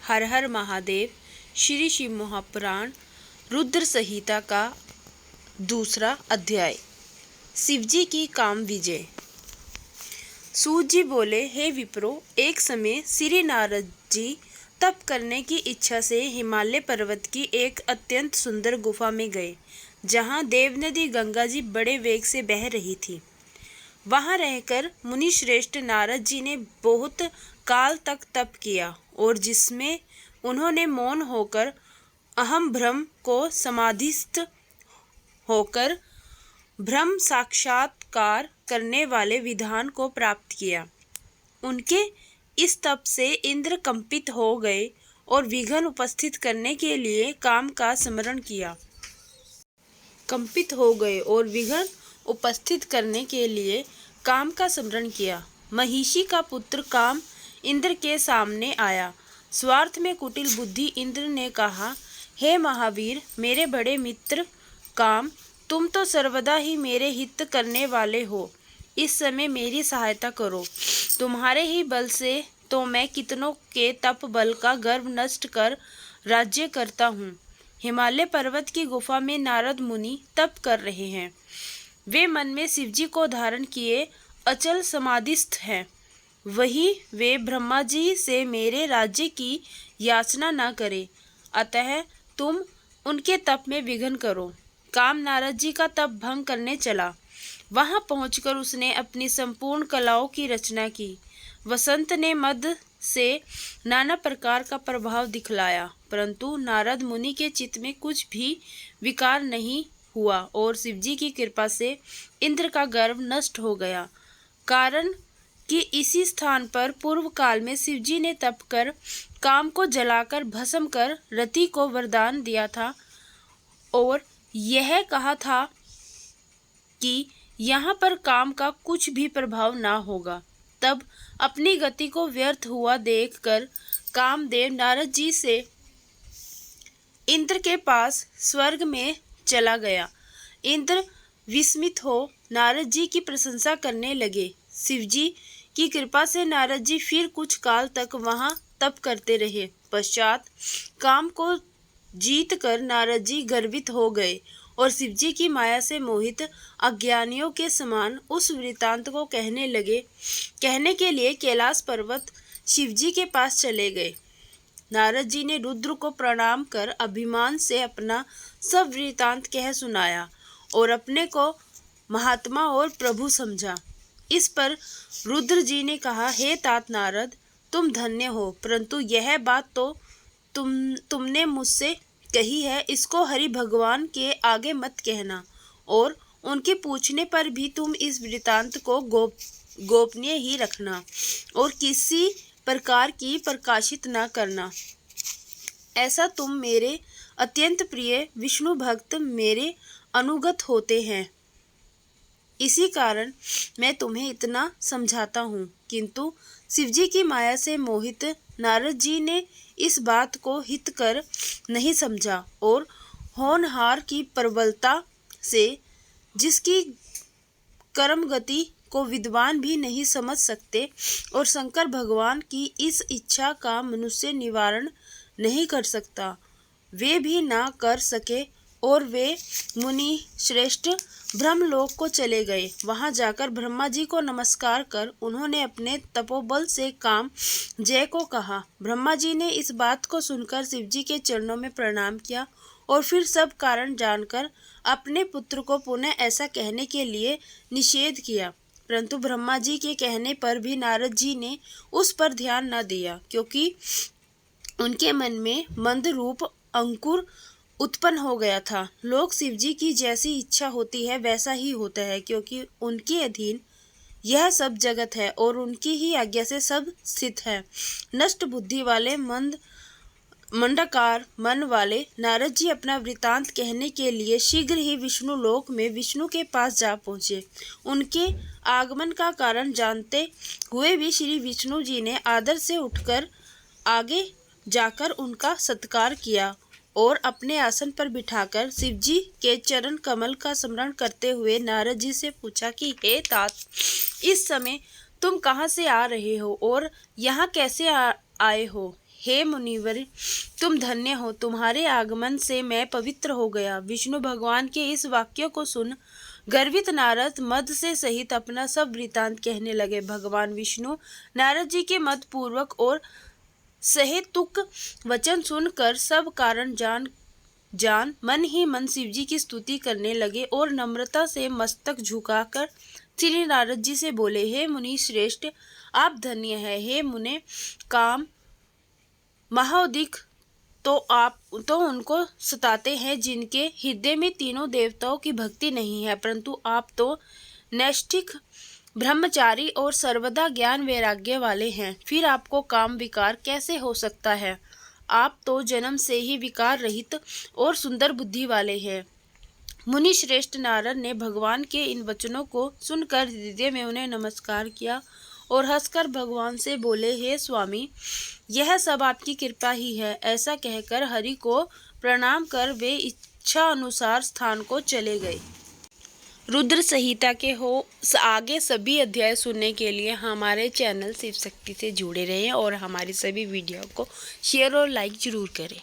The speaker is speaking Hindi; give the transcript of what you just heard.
हर हर महादेव। श्री शिव महापुराण रुद्र संहिता का दूसरा अध्याय। शिवजी की काम विजय। सूत जी बोले, हे विप्रो, एक समय श्री नारद जी तप करने की इच्छा से हिमालय पर्वत की एक अत्यंत सुंदर गुफा में गए, जहाँ देव नदी गंगा जी बड़े वेग से बह रही थी। वहाँ रहकर मुनि श्रेष्ठ नारद जी ने बहुत काल तक तप किया, और जिसमें उन्होंने मौन होकर अहम ब्रह्म को समाधिस्थ होकर ब्रह्म साक्षात्कार करने वाले विधान को प्राप्त किया। उनके इस तप से इंद्र कंपित हो गए और विघ्न उपस्थित करने के लिए काम का स्मरण किया। कंपित हो गए और विघ्न उपस्थित करने के लिए काम का स्मरण किया। महिषी का पुत्र काम इंद्र के सामने आया। स्वार्थ में कुटिल बुद्धि इंद्र ने कहा, हे महावीर, मेरे बड़े मित्र काम, तुम तो सर्वदा ही मेरे हित करने वाले हो। इस समय मेरी सहायता करो। तुम्हारे ही बल से तो मैं कितनों के तप बल का गर्व नष्ट कर राज्य करता हूँ। हिमालय पर्वत की गुफा में नारद मुनि तप कर रहे हैं। वे मन में शिवजी को धारण किए अचल समाधिस्थ हैं। वही वे ब्रह्मा जी से मेरे राज्य की याचना न करें, अतः तुम उनके तप में विघ्न करो। काम नारद जी का तप भंग करने चला। वहां पहुंचकर उसने अपनी संपूर्ण कलाओं की रचना की। वसंत ने मद से नाना प्रकार का प्रभाव दिखलाया, परंतु नारद मुनि के चित्त में कुछ भी विकार नहीं हुआ और शिवजी की कृपा से इंद्र का गर्व नष्ट हो गया। कारण कि इसी स्थान पर पूर्व काल में शिवजी ने तप कर काम को जलाकर भस्म कर रति को वरदान दिया था और यह कहा था कि यहाँ पर काम का कुछ भी प्रभाव ना होगा। तब अपनी गति को व्यर्थ हुआ देखकर कामदेव नारद जी से इंद्र के पास स्वर्ग में चला गया। इंद्र विस्मित हो नारद जी की प्रशंसा करने लगे। शिवजी की कृपा से नारद जी फिर कुछ काल तक वहां तप करते रहे। पश्चात काम को जीत कर नारद जी गर्वित हो गए और शिवजी की माया से मोहित अज्ञानियों के समान उस वृतांत को कहने लगे। कहने के लिए कैलाश पर्वत शिवजी के पास चले गए। नारद जी ने रुद्र को प्रणाम कर अभिमान से अपना सब वृतांत कह सुनाया और अपने को महात्मा और प्रभु समझा। इस पर रुद्र जी ने कहा, हे तात नारद, तुम धन्य हो, परंतु यह बात तो तुमने मुझसे कही है, इसको हरि भगवान के आगे मत कहना और उनके पूछने पर भी तुम इस वृतांत को गोपनीय ही रखना और किसी प्रकार की प्रकाशित न करना। ऐसा तुम मेरे अत्यंत प्रिय विष्णु भक्त मेरे अनुगत होते हैं, इसी कारण मैं तुम्हें इतना समझाता हूँ। किंतु शिवजी की माया से मोहित नारद जी ने इस बात को हितकर नहीं समझा और होनहार की प्रबलता से, जिसकी कर्म गति को विद्वान भी नहीं समझ सकते, और शंकर भगवान की इस इच्छा का मनुष्य निवारण नहीं कर सकता, वे भी ना कर सके और वे मुनि श्रेष्ठ ब्रह्मलोक को चले गए। वहां जाकर ब्रह्मा जी को नमस्कार कर उन्होंने अपने तपोबल से काम जय को कहा। ब्रह्मा जी ने इस बात को सुनकर शिवजी के चरणों में प्रणाम किया और फिर सब कारण जानकर अपने पुत्र को पुनः ऐसा कहने के लिए निषेध किया, परंतु ब्रह्मा जी के कहने पर भी नारद जी ने उस पर ध्यान न दिया, क्योंकि उनके मन में मंद रूप अंकुर उत्पन्न हो गया था। लोग शिवजी की जैसी इच्छा होती है वैसा ही होता है, क्योंकि उनके अधीन यह सब जगत है और उनकी ही आज्ञा से सब स्थित है। नष्ट बुद्धि वाले मंडकार मन वाले नारद जी अपना वृतांत कहने के लिए शीघ्र ही विष्णु लोक में विष्णु के पास जा पहुँचे। उनके आगमन का कारण जानते हुए भी श्री विष्णु जी ने आदर से उठकर आगे जाकर उनका सत्कार किया और अपने आसन पर बिठाकर शिवजी के चरण कमल का स्मरण करते हुए नारद जी से पूछा कि हे तात, इस समय तुम कहाँ से आ रहे हो और यहाँ कैसे आए हो? हे मुनिवर, तुम धन्य हो, तुम्हारे आगमन से मैं पवित्र हो गया। विष्णु भगवान के इस वाक्य को सुन गर्वित नारद मद से सहित अपना सब वृतांत कहने लगे। भगवान विष्णु नारद जी के मद पूर्वक और सहेतुक वचन सुनकर सब कारण जान मन ही मन शिव जी की स्तुति करने लगे और नम्रता से मस्तक झुकाकर श्री नारद जी से बोले, हे मुनि श्रेष्ठ, आप धन्य है। हे मुने काम महाधिक तो उनको सताते हैं जिनके हृदय में तीनों देवताओं की भक्ति नहीं है, परंतु आप तो नैष्ठिक ब्रह्मचारी और सर्वदा ज्ञान वैराग्य वाले हैं, फिर आपको काम विकार कैसे हो सकता है? आप तो जन्म से ही विकार रहित और सुंदर बुद्धि वाले हैं। मुनि श्रेष्ठ नारद ने भगवान के इन वचनों को सुनकर हृदय में उन्हें नमस्कार किया और हंसकर भगवान से बोले, हे स्वामी, यह सब आपकी कृपा ही है। ऐसा कहकर हरि को प्रणाम कर वे इच्छा अनुसार स्थान को चले गए। रुद्र संहिता के आगे सभी अध्याय सुनने के लिए हमारे चैनल शिव शक्ति से जुड़े रहें और हमारी सभी वीडियो को शेयर और लाइक जरूर करें।